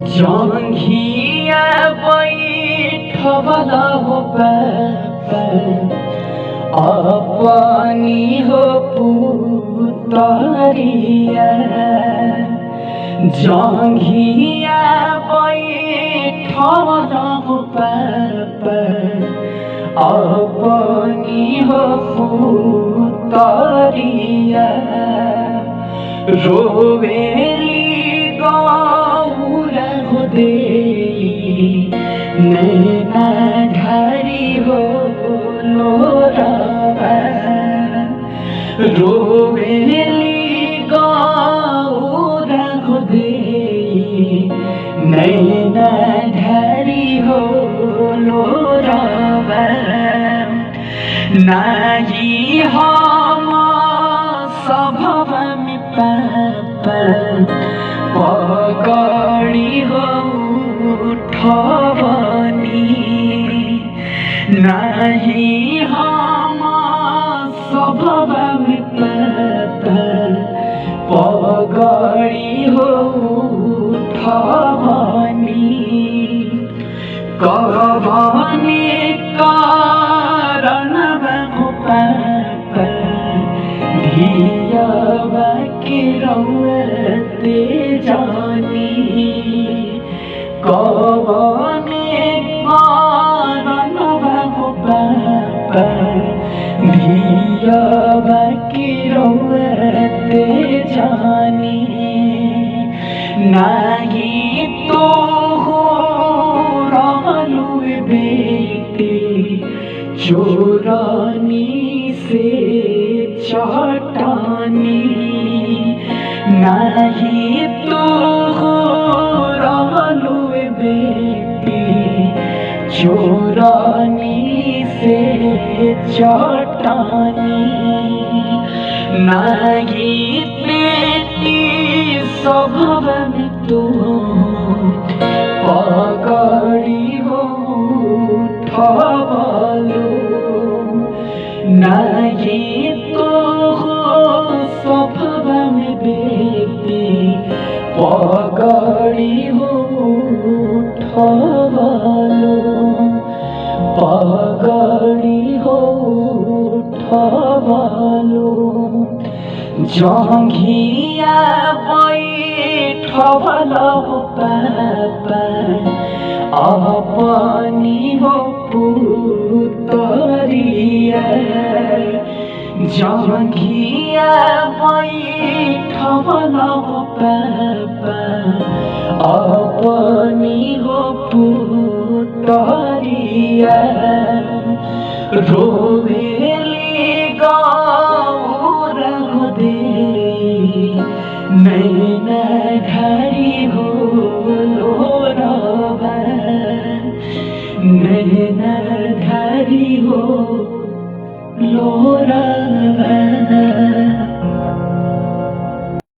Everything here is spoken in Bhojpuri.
जंघिया बैठवला हो अपनी हो पुतरिया। जंघिया बैठवला हो अपनी हो पुतरिया। रोवेली गौरा हो दे नैना ढारी हो लोरावा। रोवेली गौरा हो दे नैना ढारी हो लोरावा। नाही हम सभव में पगड़ी हो उठवनी। नहीं हम सभव में पगड़ी हो उठवनी। कवने कारण धियावा के रौते जानी। कवने कारण धियावा के रौते जानी। नाही तो हो रहलु बेटी चोरानी से चटानी। नहीं तो हो रहलु बेटी चोरानी से चटानी। नहीं बेटी स्वभाव में तो पगड़ी हो उठवलो। नहीं तो हो स्वभाव में बेटी पगड़ी हो उठवलो। पगड़ी हो उठवलो। जंघिया बैठवला हो अपनी हो पुतरिया। जंघिया बैठवला हो अपनी हो पुतरिया। रोवेली गौरा हो दे नैना ढारी हो लोरावा। नैना ढारी हो लोरावा।